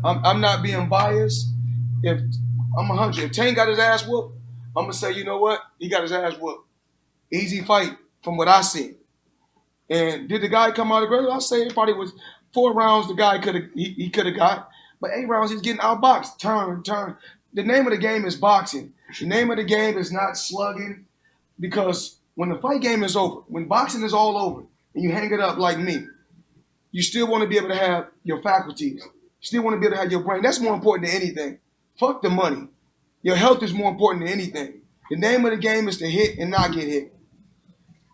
I'm not being biased. If I'm 100, if Tank got his ass whooped, I'm gonna say, you know what? He got his ass whooped. Easy fight from what I see. And did the guy come out aggressive? I say it probably was 4 rounds. The guy he could have got, but 8 rounds he's getting outboxed. Turn. The name of the game is boxing. The name of the game is not slugging because when the fight game is over, when boxing is all over, and you hang it up like me, you still want to be able to have your faculties. You still want to be able to have your brain. That's more important than anything. Fuck the money. Your health is more important than anything. The name of the game is to hit and not get hit.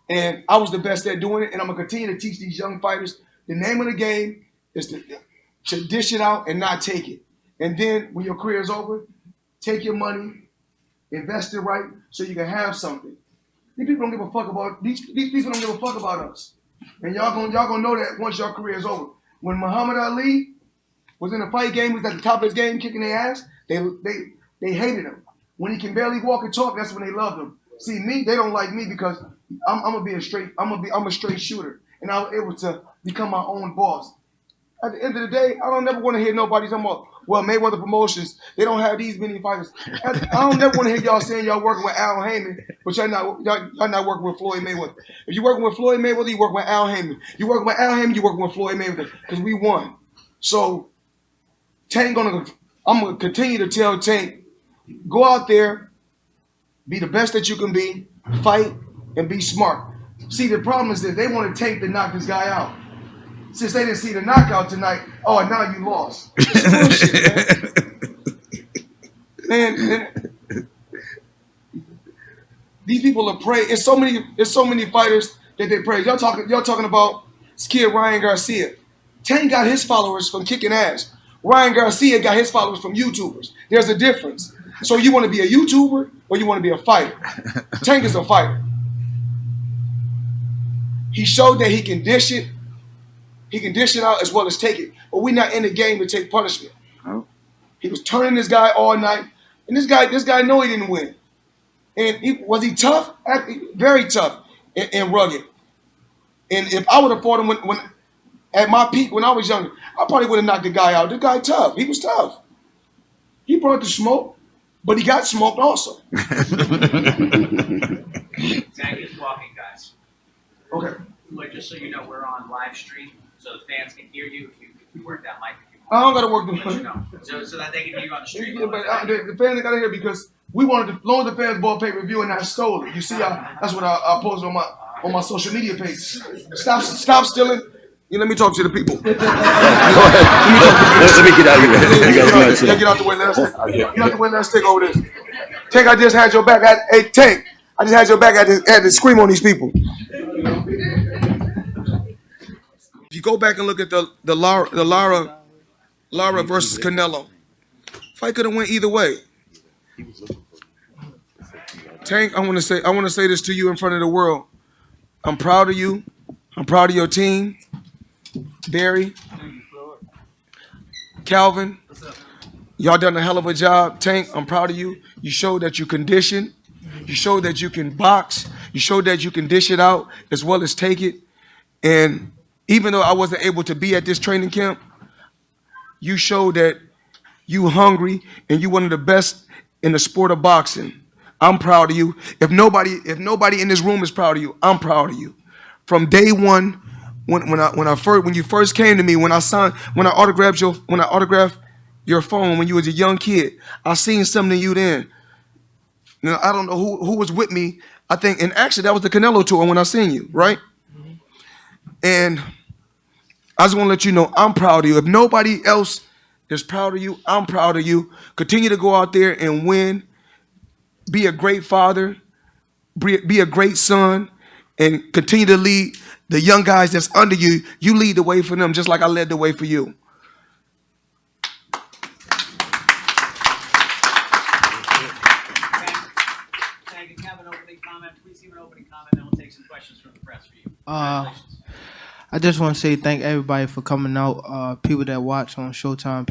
And I was the best at doing it, and I'm gonna continue to teach these young fighters. The name of the game is to dish it out and not take it. And then when your career is over, take your money, invest it right, so you can have something. These people don't give a fuck about these people don't give a fuck about us. And y'all gonna know that once your career is over. When Muhammad Ali was in the fight game, he was at the top of his game, kicking their ass. They hated him. When he can barely walk and talk, that's when they loved him. See me, they don't like me because I'm a straight shooter, and I was able to become my own boss. At the end of the day, I don't never want to hear nobody talking about, well, Mayweather Promotions, they don't have these many fighters. I don't never want to hear y'all saying y'all working with Al Heyman, but y'all not working with Floyd Mayweather. If you're working with Floyd Mayweather, you working with Al Heyman. You working with Al Heyman, you working with Floyd Mayweather, because we won. So I'm gonna continue to tell Tank, go out there, be the best that you can be, fight, and be smart. See, the problem is that they want to Tank to knock this guy out. Since they didn't see the knockout tonight, oh, now you lost. It's bullshit, man. These people are prey. It's so many fighters that they praise. Y'all talking about this kid Ryan Garcia. Tank got his followers from kicking ass. Ryan Garcia got his followers from YouTubers. There's a difference. So you want to be a YouTuber or you want to be a fighter? Tank is a fighter. He showed that he can dish it. He can dish it out as well as take it. But we're not in the game to take punishment. Oh. He was turning this guy all night. And this guy know he didn't win. And was he tough? Very tough and rugged. And if I would have fought him when at my peak when I was younger, I probably would have knocked the guy out. The guy tough. He was tough. He brought the smoke, but he got smoked also. Zach is walking, guys. Okay. Like, just so you know, we're on live stream, so the fans can hear you. If you work that mic, if you I don't gotta work the mic. you know, so that they can hear you on the stream. Yeah, but the fans gotta hear because we wanted to, long as the fans bought pay-per-view and not stole it. You see, that's what I posted on my social media page. Stop stealing. Yeah, let me talk to the people. Go ahead. Let me get out of here. You guys get out the way. Get out the way. Let's take over this. Tank, I just had your back. Hey, Tank, I just had your back. I had to scream on these people. If you go back and look at the Lara versus Canelo, fight could have went either way. Tank, I want to say this to you in front of the world. I'm proud of you. I'm proud of your team. Barry, Calvin, y'all done a hell of a job. Tank, I'm proud of you. You showed that you condition. You showed that you can box. You showed that you can dish it out as well as take it. And even though I wasn't able to be at this training camp, you showed that you hungry and you one of the best in the sport of boxing. I'm proud of you. If nobody in this room is proud of you, I'm proud of you. From day one, when you first came to me, when I autographed your phone when you was a young kid, I seen something in you then. Now, I don't know who was with me. I think, and actually that was the Canelo tour when I seen you, right? Mm-hmm. And I just want to let you know I'm proud of you. If nobody else is proud of you, I'm proud of you. Continue to go out there and win. Be a great father. Be a great son. And continue to lead the young guys that's under you. You lead the way for them just like I led the way for you. I just want to say thank everybody for coming out. People that watch on ShowTime,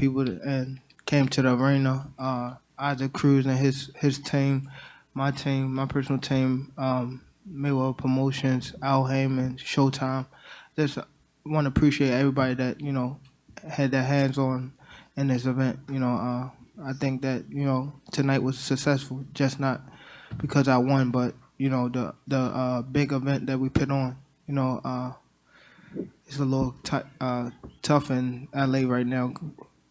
and came to the arena. Isaac Cruz and his team, my personal team, Mayweather Promotions, Al Heyman, ShowTime. Just want to appreciate everybody that had their hands on in this event. I think that tonight was successful, just not because I won, but the big event that we put on. It's a little tough in LA right now,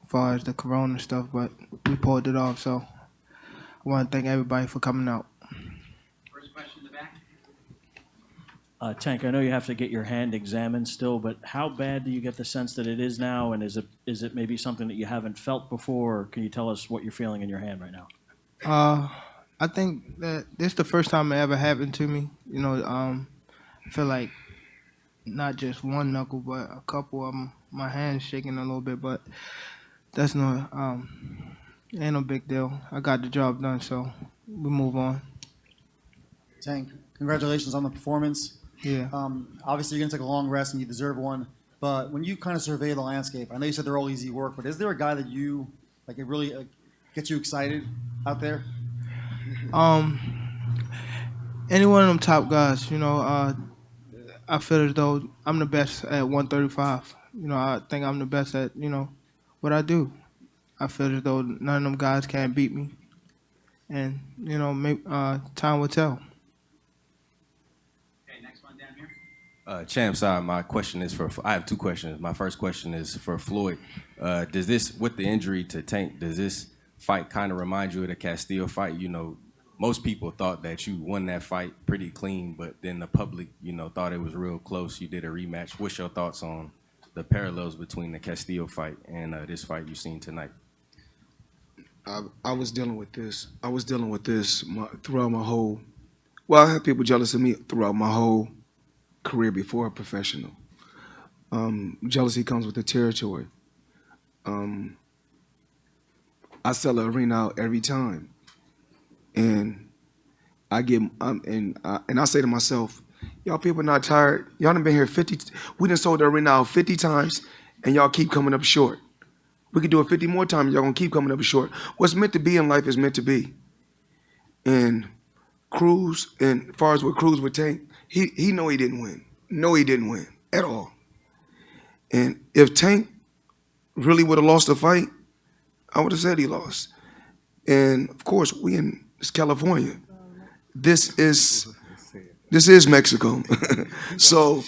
as far as the corona stuff, but we pulled it off. So I want to thank everybody for coming out. First question in the back. Tank, I know you have to get your hand examined still, but how bad do you get the sense that it is now, and is it maybe something that you haven't felt before, or can you tell us what you're feeling in your hand right now? I think that this is the first time it ever happened to me. I feel like not just one knuckle, but a couple of them. My hand's shaking a little bit, but that's ain't no big deal. I got the job done, so we move on. Tank, congratulations on the performance. Yeah. Obviously, you're going to take a long rest and you deserve one. But when you kind of survey the landscape, I know you said they're all easy work, but is there a guy that you, like, it really gets you excited out there? Any one of them top guys, I feel as though I'm the best at 135. I think I'm the best at, what I do. I feel as though none of them guys can beat me. And, maybe, time will tell. Okay, next one down here. Champ, sorry, my question is I have two questions. My first question is for Floyd. Does this, with the injury to Tank, does this fight kind of remind you of the Castillo fight? Most people thought that you won that fight pretty clean, but then the public, thought it was real close. You did a rematch. What's your thoughts on the parallels between the Castillo fight and this fight you've seen tonight? I was dealing with this. Throughout my whole. Well, I had people jealous of me throughout my whole career before a professional. Jealousy comes with the territory. I sell an arena out every time, and I say to myself, y'all people not tired. Y'all done been here 50. We done sold the arena out 50 times, and y'all keep coming up short. We could do it 50 more times. Y'all gonna keep coming up short. What's meant to be in life is meant to be. And Cruz, and as far as with Cruz with Tank, he know he didn't win. No, he didn't win at all. And if Tank really would have lost the fight, I would have said he lost. And of course, it's California. This is Mexico. So,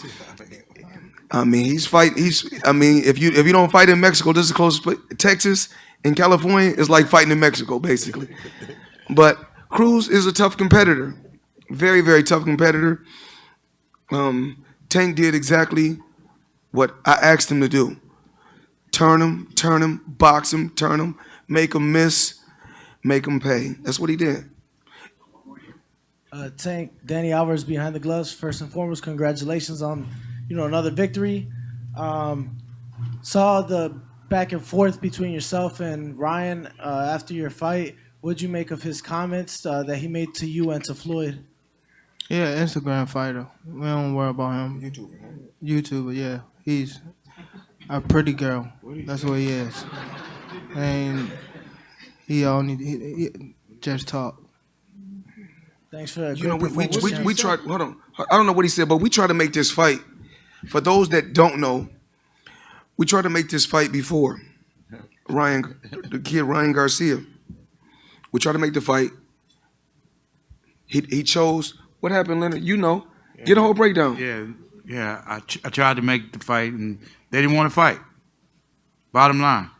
he's fighting. If you don't fight in Mexico, this is the closest place. Texas and California is like fighting in Mexico, basically. But Cruz is a tough competitor, very, very tough competitor. Tank did exactly what I asked him to do: turn him, box him, turn him, make him miss, make him pay. That's what he did. Tank, Danny Alvarez behind the gloves. First and foremost, congratulations on another victory. Saw the back and forth between yourself and Ryan after your fight. What'd you make of his comments that he made to you and to Floyd? Yeah, Instagram fighter. We don't worry about him. YouTuber, yeah. He's a pretty girl. That's what he is. And he just talk. Thanks for that. We tried. Hold on. I don't know what he said, but we tried to make this fight. For those that don't know, we tried to make this fight before. The kid Ryan Garcia. We tried to make the fight. He chose. What happened, Leonard? Get a whole breakdown. Yeah. I tried to make the fight, and they didn't want to fight. Bottom line.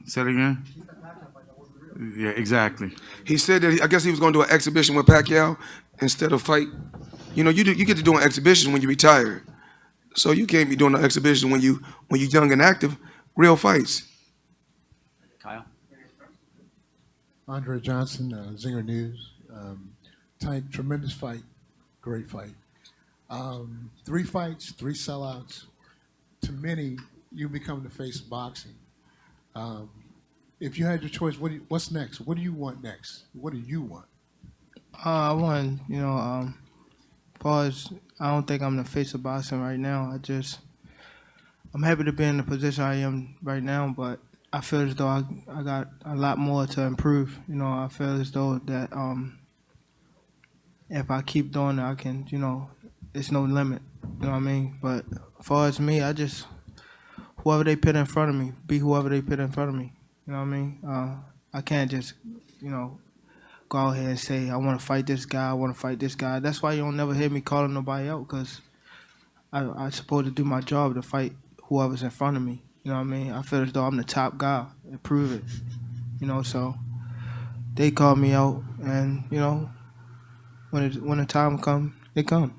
Say it again. Yeah, exactly. He said that I guess he was going to do an exhibition with Pacquiao instead of fight. You get to do an exhibition when you retire, so you can't be doing an exhibition when you're young and active. Real fights. Kyle? Andre Johnson, Zinger News. Tank, tremendous fight, great fight. 3 fights, 3 sellouts. To many, you become the face of boxing. If you had your choice, what's next? What do you want next? What do you want? I want, as far as I don't think I'm the face of boxing right now. I'm happy to be in the position I am right now, but I feel as though I got a lot more to improve. I feel as though that if I keep doing it, I can, it's no limit. You know what I mean? But as far as me, whoever they put in front of me, be whoever they put in front of me. You know what I mean? I can't just, go out here and say, I want to fight this guy, I want to fight this guy. That's why you don't never hear me calling nobody out, because I'm supposed to do my job to fight whoever's in front of me. You know what I mean? I feel as though I'm the top guy and prove it. So they call me out, and, when the time comes, it comes.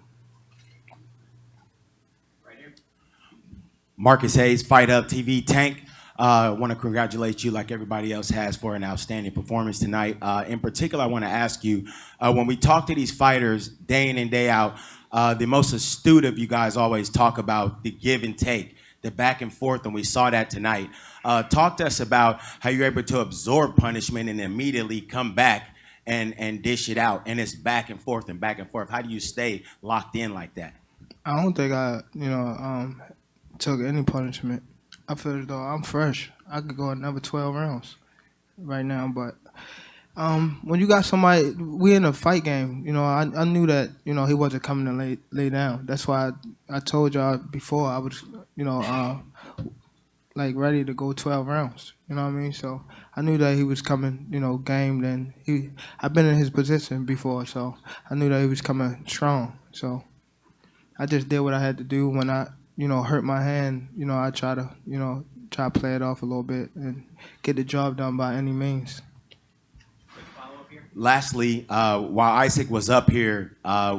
Marcus Hayes, Fight Up TV. Tank, want to congratulate you like everybody else has for an outstanding performance tonight. In particular, I want to ask you, when we talk to these fighters day in and day out, the most astute of you guys always talk about the give and take, the back and forth, and we saw that tonight. Talk to us about how you're able to absorb punishment and immediately come back and dish it out, and it's back and forth and back and forth. How do you stay locked in like that? I don't think I, took any punishment. I feel as though I'm fresh. I could go another 12 rounds right now, but when you got somebody, we in a fight game. I knew that he wasn't coming to lay down. That's why I told y'all before I was like ready to go 12 rounds. You know what I mean? So I knew that he was coming, gamed, and I've been in his position before, so I knew that he was coming strong. So I just did what I had to do. When I hurt my hand, I try to play it off a little bit and get the job done by any means. Lastly, while Isaac was up here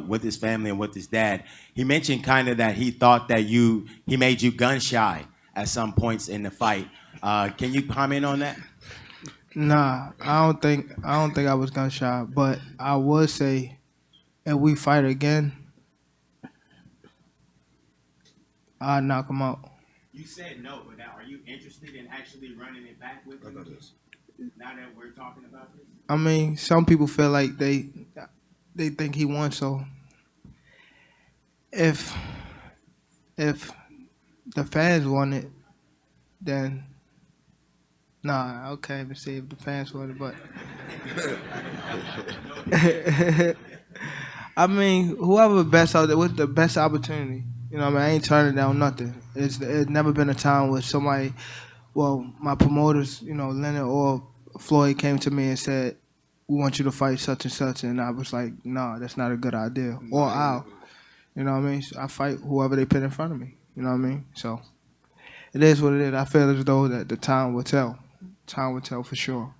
with his family and with his dad, he mentioned kind of that he thought that he made you gun shy at some points in the fight. Can you comment on that? Nah, I don't think I was gun shy, but I would say if we fight again, I'll knock him out. You said no, but now are you interested in actually running it back with him? Now that we're talking about this? I mean, some people feel like they think he won, so if the fans want it, then nah, I can't even say if the fans want it, but I mean, whoever best out there with the best opportunity, I ain't turning down nothing. It's never been a time where somebody, my promoters, Leonard or Floyd came to me and said, we want you to fight such and such, and I was like, nah, that's not a good idea. Or I'll, So I fight whoever they put in front of me, So it is what it is. I feel as though that the time will tell. Time will tell for sure.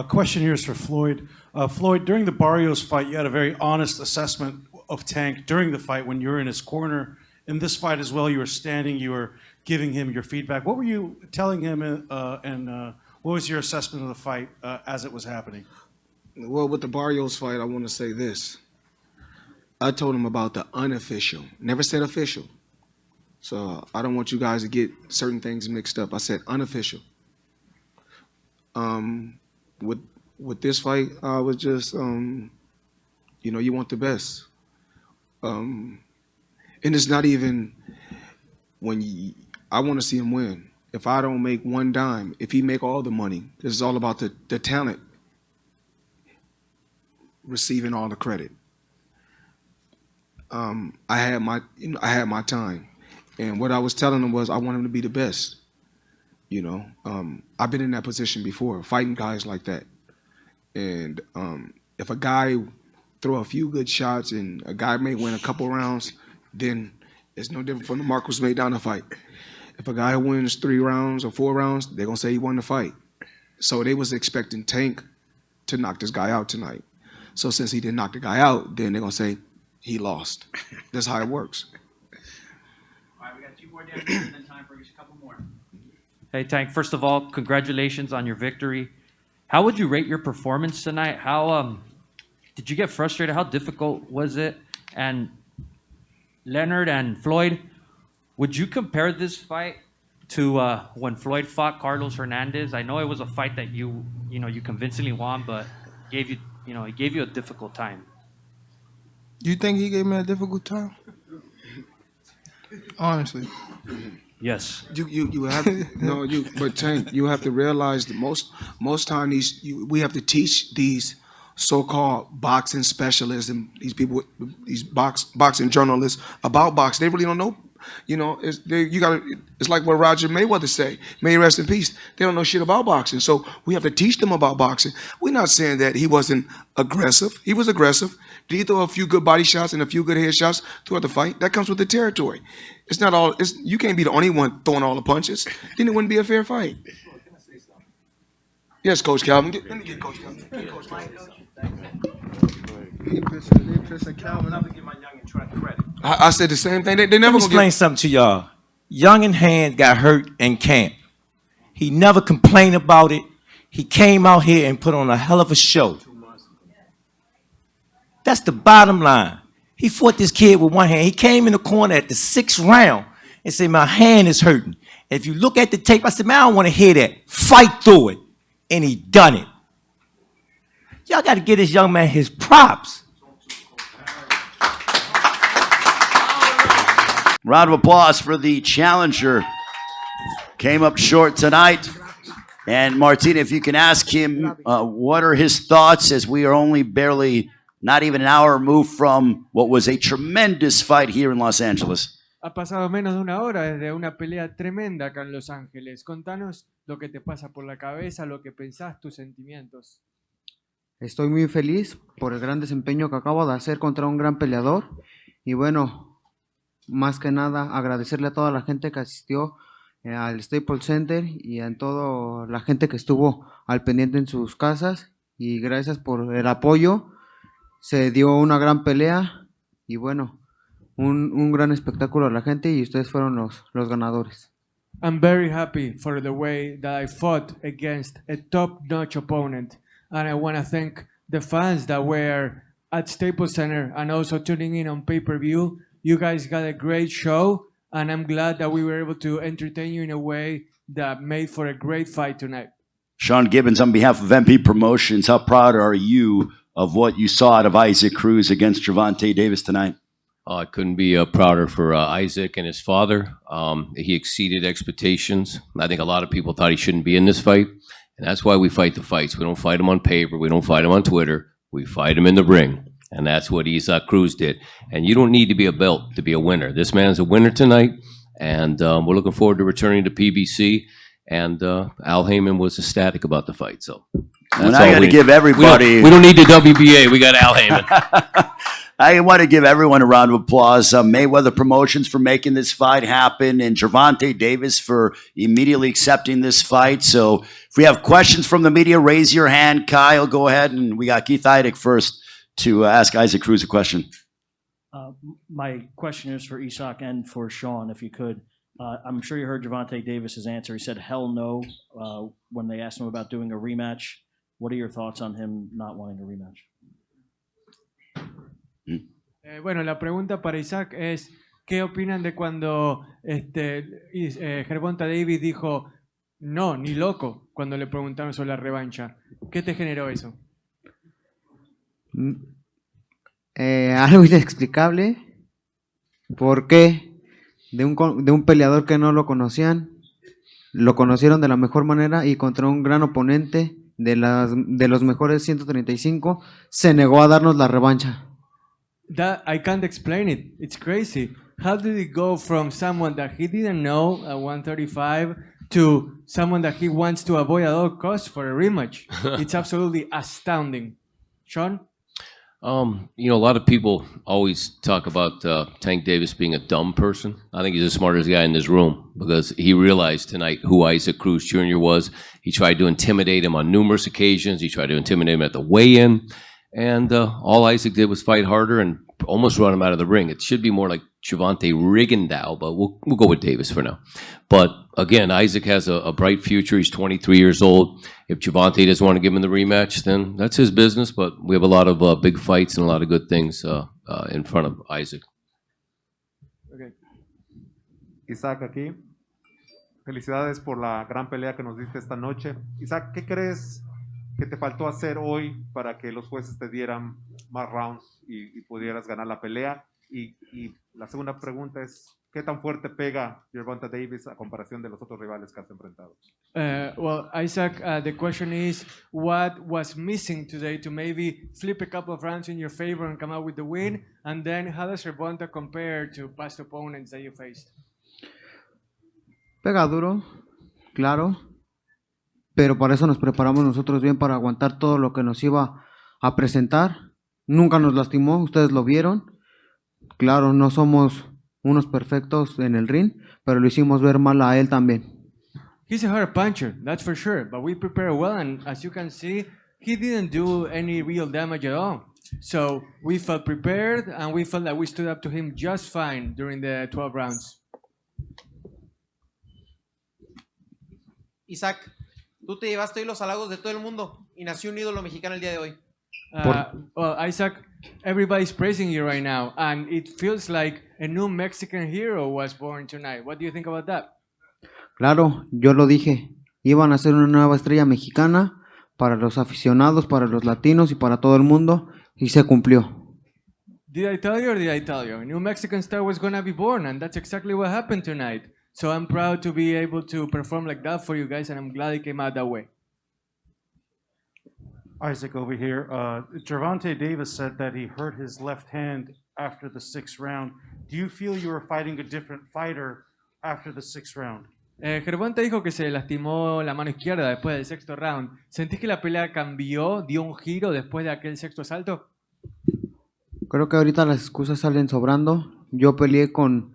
Question here is for Floyd. Floyd, during the Barrios fight, you had a very honest assessment of Tank during the fight when you were in his corner. In this fight as well, you were standing, you were giving him your feedback. What were you telling him, and what was your assessment of the fight as it was happening? Well, with the Barrios fight, I want to say this. I told him about the unofficial. Never said official. So I don't want you guys to get certain things mixed up. I said unofficial. With this fight, I was just, you want the best. And it's not even I want to see him win. If I don't make one dime, if he make all the money, this is all about the talent receiving all the credit. I had my time, and what I was telling him was I want him to be the best. I've been in that position before, fighting guys like that, and if a guy throw a few good shots and a guy may win a couple rounds, then it's no different from the Marcus Maidana fight. If a guy wins 3 rounds or 4 rounds, they're going to say he won the fight. So they was expecting Tank to knock this guy out tonight. So since he didn't knock the guy out, then they're going to say he lost. That's how it works. All right, we got 2 more down here and then time for just a couple more. Hey, Tank, first of all, congratulations on your victory. How would you rate your performance tonight? How did you get frustrated? How difficult was it? And Leonard and Floyd, would you compare this fight to when Floyd fought Carlos Hernandez? I know it was a fight that you convincingly won, but he gave you a difficult time. You think he gave me a difficult time? Honestly. Yes. You have but Tank, you have to realize that most time we have to teach these so-called boxing specialists and these people, these boxing journalists about boxing. They really don't know You know, it's like what Roger Mayweather say. May he rest in peace. They don't know shit about boxing, so we have to teach them about boxing. We're not saying that he wasn't aggressive. He was aggressive. Did he throw a few good body shots and a few good head shots throughout the fight? That comes with the territory. It's not all. You can't be the only one throwing all the punches. Then it wouldn't be a fair fight. Yes, Coach Calvin. Let me get Coach Calvin. Get Coach Calvin. I said the same thing. They never Let me gonna explain something to y'all. Young in hand got hurt in camp. He never complained about it. He came out here and put on a hell of a show. That's the bottom line. He fought this kid with one hand. He came in the corner at the 6th round and said, my hand is hurting. If you look at the tape, I said, man, I don't want to hear that. Fight through it. And he done it. Y'all got to give this young man his props. Round of applause for the challenger. Came up short tonight. And Martina, if you can ask him what are his thoughts as we are only barely, not even an hour removed from what was a tremendous fight here in Los Angeles. Ha pasado menos de una hora desde una pelea tremenda acá en Los Ángeles. Contanos lo que te pasa por la cabeza, lo que pensás, tus sentimientos. Estoy muy feliz por el gran desempeño que acabo de hacer contra un gran peleador. Y bueno, más que nada agradecerle a toda la gente que asistió al Staples Center y a toda la gente que estuvo al pendiente en sus casas. Y gracias por el apoyo. Se dio una gran pelea y bueno, un gran espectáculo a la gente y ustedes fueron los ganadores. I'm very happy for the way that I fought against a top-notch opponent. And I want to thank the fans that were at Staples Center and also tuning in on pay-per-view. You guys got a great show, and I'm glad that we were able to entertain you in a way that made for a great fight tonight. Sean Gibbons, on behalf of MP Promotions, how proud are you of what you saw out of Isaac Cruz against Gervonta Davis tonight? I couldn't be prouder for Isaac and his father. He exceeded expectations. I think a lot of people thought he shouldn't be in this fight, and that's why we fight the fights. We don't fight them on paper. We don't fight them on Twitter. We fight them in the ring, and that's what Isaac Cruz did. And you don't need to be a belt to be a winner. This man's a winner tonight, and we're looking forward to returning to PBC. And Al Heyman was ecstatic about the fight. So And I got to give everybody. We don't need the WBA. We got Al Heyman. I want to give everyone a round of applause. Mayweather Promotions for making this fight happen, and Gervonta Davis for immediately accepting this fight. So if we have questions from the media, raise your hand. Kyle, go ahead. And we got Keith Heidick first to ask Isaac Cruz a question. My question is for Isak and for Sean, if you could. I'm sure you heard Gervonta Davis's answer. He said hell no when they asked him about doing a rematch. What are your thoughts on him not wanting a rematch? Bueno, la pregunta para Isaac es, ¿qué opinan de cuando Gervonta Davis dijo no, ni loco, cuando le preguntaron sobre la revancha? ¿Qué te generó eso? Algo inexplicable. ¿Por qué? De un peleador que no lo conocían, lo conocieron de la mejor manera y contra un gran oponente de los mejores 135, se negó a darnos la revancha. That I can't explain it. It's crazy. How did it go from someone that he didn't know at 135 to someone that he wants to avoid at all costs for a rematch? It's absolutely astounding. Sean? You know, a lot of people always talk about Tank Davis being a dumb person. I think he's the smartest guy in this room because he realized tonight who Isaac Cruz Jr. was. He tried to intimidate him on numerous occasions. He tried to intimidate him at the weigh-in. And all Isaac did was fight harder and almost run him out of the ring. It should be more like Gervonta Rigondeaux, but we'll go with Davis for now. But again, Isaac has a bright future. He's 23 years old. If Gervonta doesn't want to give him the rematch, then that's his business. But we have a lot of big fights and a lot of good things in front of Isaac. Okay. Isaac aquí. Felicidades por la gran pelea que nos diste esta noche. Isaac, ¿qué crees que te faltó hacer hoy para que los jueces te dieran más rounds y pudieras ganar la pelea? Y la segunda pregunta es, ¿qué tan fuerte pega Gervonta Davis a comparación de los otros rivales que has enfrentado? Well, Isaac, the question is, what was missing today to maybe flip a couple of rounds in your favor and come out with the win? And then how does Gervonta compare to past opponents that you faced? Pega duro, claro, pero para eso nos preparamos nosotros bien para aguantar todo lo que nos iba a presentar. Nunca nos lastimó, ustedes lo vieron. Claro, no somos unos perfectos en el ring, pero lo hicimos ver mal a él también. He's a hard puncher, that's for sure, but we prepare well, and as you can see, he didn't do any real damage at all. So we felt prepared, and we felt that we stood up to him just fine during the 12 rounds. Isaac, tú te llevaste hoy los halagos de todo el mundo y nació un ídolo mexicano el día de hoy. Well, Isaac, everybody's praising you right now, and it feels like a new Mexican hero was born tonight. What do you think about that? Claro, yo lo dije, iban a ser una nueva estrella mexicana para los aficionados, para los latinos y para todo el mundo, y se cumplió. Did I tell you or did I tell you? A new Mexican star was going to be born, and that's exactly what happened tonight. So I'm proud to be able to perform like that for you guys, and I'm glad it came out that way. Isaac over here. Gervonta Davis said that he hurt his left hand after the 6th round. Do you feel you were fighting a different fighter after the 6th round? Gervonta dijo que se lastimó la mano izquierda después del 6º round. ¿Sentís que la pelea cambió, dio un giro después de aquel 6º asalto? Creo que ahorita las excusas salen sobrando. Yo peleé con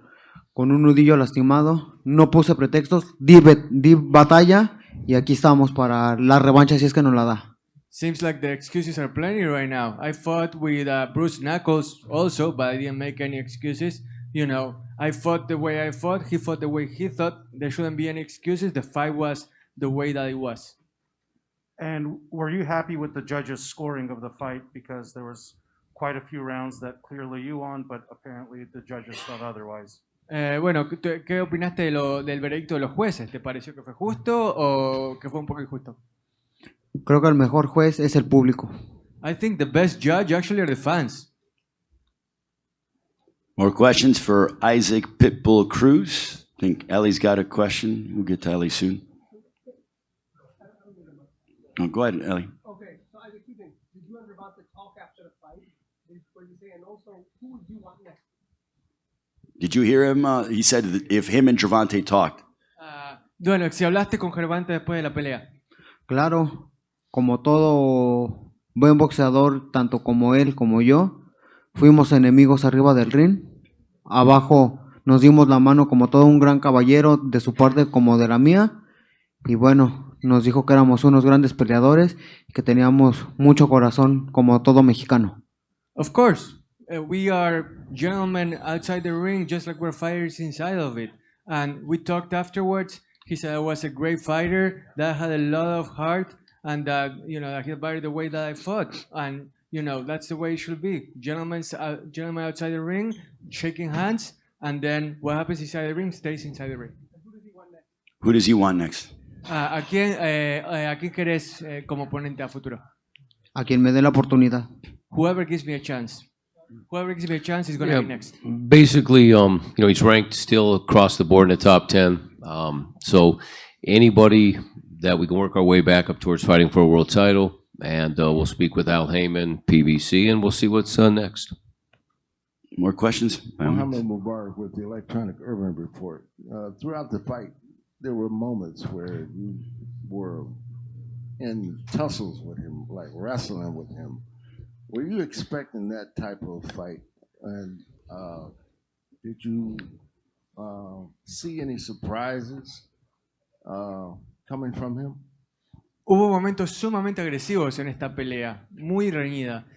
un nudillo lastimado. No puse pretextos, di batalla y aquí estamos para la revancha si es que nos la da. Seems like the excuses are plenty right now. I fought with Bruce Knuckles also, but I didn't make any excuses. You know, I fought the way I fought. He fought the way he thought. There shouldn't be any excuses. The fight was the way that it was. And were you happy with the judges' scoring of the fight? Because there was quite a few rounds that clearly you won, but apparently the judges thought otherwise. Bueno, ¿qué opinaste del veredicto de los jueces? ¿Te pareció que fue justo o que fue un poco injusto? Creo que el mejor juez es el público. I think the best judge actually are the fans. More questions for Isaac Pitbull Cruz. I think Ellie's got a question. We'll get to Ellie soon. Oh, go ahead, Ellie. Okay, so Isaac, two things. Did you and Gervonta talk after the fight? What did you say? And also, who would you want next? Did you hear him? He said that if him and Gervonta talked. Bueno, si hablaste con Gervonta después de la pelea. Claro. Como todo buen boxeador, tanto como él como yo, fuimos enemigos arriba del ring. Abajo nos dimos la mano como todo un gran caballero, de su parte como de la mía. Y bueno, nos dijo que éramos unos grandes peleadores y que teníamos mucho corazón como todo mexicano. Of course, we are gentlemen outside the ring just like we're fighters inside of it. And we talked afterwards. He said I was a great fighter, that I had a lot of heart. And that, you know, that he fighted the way that I fought, and you know that's the way it should be. Gentlemen outside the ring, shaking hands, and then what happens inside the ring stays inside the ring. Who does he want next? ¿A quién querés como oponente a futuro? A quien me dé la oportunidad. Whoever gives me a chance. Whoever gives me a chance is going to be next. Basically, you know, he's ranked still across the board in the top 10. So anybody that we can work our way back up towards fighting for a world title, and we'll speak with Al Heyman, PBC, and we'll see what's next. More questions? Mohammed Mubarak with the Electronic Urban Report. Throughout the fight, there were moments where you were in tussles with him, like wrestling with him. Were you expecting that type of fight? And did you see any surprises coming from him? Hubo momentos sumamente agresivos en esta pelea, muy reñida.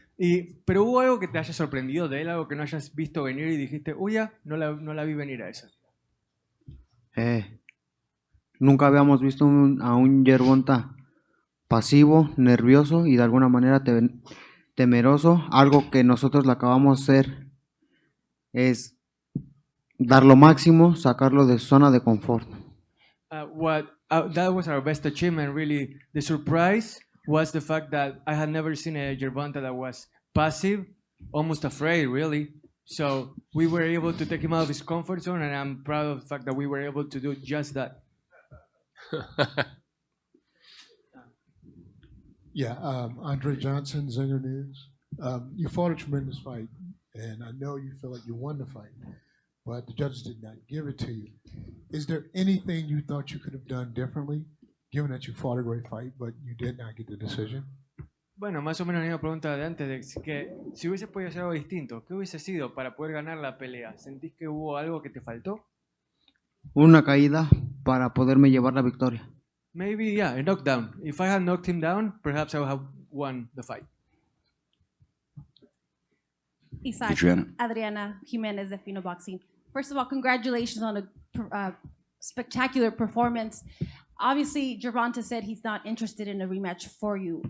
Pero hubo algo que te haya sorprendido de él, algo que no hayas visto venir y dijiste, uy, ya, no la vi venir a esa. Nunca habíamos visto a un Gervonta pasivo, nervioso y de alguna manera temeroso. Algo que nosotros le acabamos de hacer es dar lo máximo, sacarlo de su zona de confort. That was our best achievement, really. The surprise was the fact that I had never seen a Gervonta that was passive, almost afraid, really. So we were able to take him out of his comfort zone, and I'm proud of the fact that we were able to do just that. Yeah, Andre Johnson, Zinger News. You fought a tremendous fight, and I know you feel like you won the fight, but the judges did not give it to you. Is there anything you thought you could have done differently, given that you fought a great fight, but you did not get the decision? Bueno, más o menos la misma pregunta de antes, de que si hubiese podido hacer algo distinto, ¿qué hubiese sido para poder ganar la pelea? ¿Sentís que hubo algo que te faltó? Una caída para poderme llevar la victoria. Maybe, yeah, a knockdown. If I had knocked him down, perhaps I would have won the fight. Isaac, Adriana Jimenez de Fino Boxing. First of all, congratulations on a spectacular performance. Obviously, Gervonta said he's not interested in a rematch for you.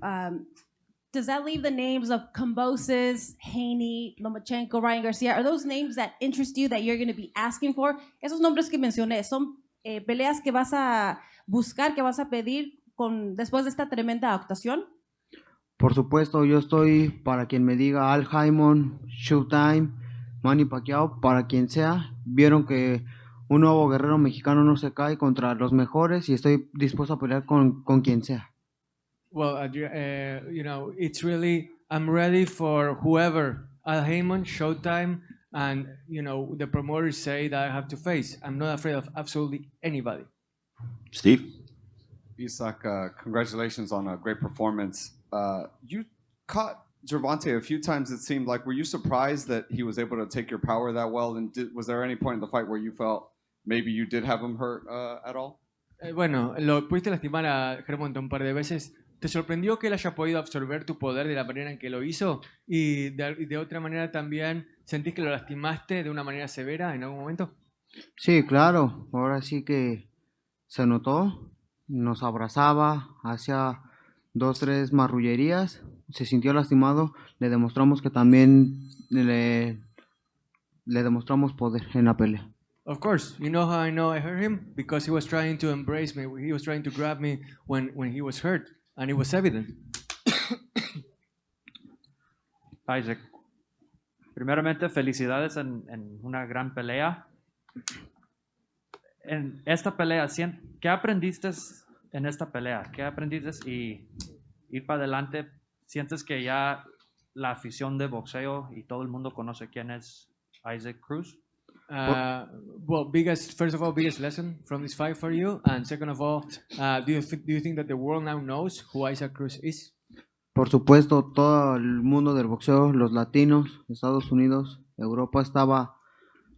Does that leave the names of Kambosos, Haney, Lomachenko, Ryan Garcia? Are those names that interest you that you're going to be asking for? Esos nombres que mencioné, ¿son peleas que vas a buscar, que vas a pedir después de esta tremenda actuación? Por supuesto, yo estoy para quien me diga Al Haymon, ShowTime, Manny Pacquiao, para quien sea. Vieron que un nuevo guerrero mexicano no se cae contra los mejores y estoy dispuesto a pelear con quien sea. Well, it's really, I'm ready for whoever, Al Haymon, ShowTime, and, the promoters say that I have to face. I'm not afraid of absolutely anybody. Steve? Isaac, congratulations on a great performance. You caught Gervonta a few times, it seemed like. Were you surprised that he was able to take your power that well? And was there any point in the fight where you felt maybe you did have him hurt at all? Bueno, lo pudiste lastimar a Gervonta un par de veces. ¿Te sorprendió que él haya podido absorber tu poder de la manera en que lo hizo? Y de otra manera también, ¿sentís que lo lastimaste de una manera severa en algún momento? Sí, claro. Ahora sí que se notó. Nos abrazaba, hacía 2, 3 marrullerías. Se sintió lastimado. Le demostramos que también le demostramos poder en la pelea. Of course. You know how I know I hurt him? Because he was trying to embrace me. He was trying to grab me when he was hurt. And it was evident. Isaac, primeramente felicidades en una gran pelea. En esta pelea, ¿qué aprendiste en esta pelea? ¿Qué aprendiste y ir para adelante? ¿Sientes que ya la afición de boxeo y todo el mundo conoce quién es Isaac Cruz? Well, first of all, biggest lesson from this fight for you, and second of all, do you think that the world now knows who Isaac Cruz is? Por supuesto, todo el mundo del boxeo, los latinos, Estados Unidos, Europa, estaba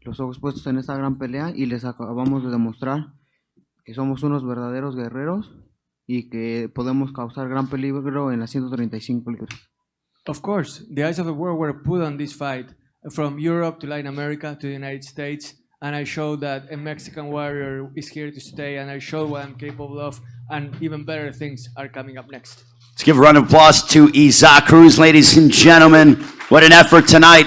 los ojos puestos en esta gran pelea y les acabamos de demostrar que somos unos verdaderos guerreros y que podemos causar gran peligro en las 135 libras. Of course, the eyes of the world were put on this fight. From Europe to Latin America to the United States, and I showed that a Mexican warrior is here to stay, and I showed what I'm capable of, and even better things are coming up next. Let's give a round of applause to Isaac Cruz, ladies and gentlemen. What an effort tonight.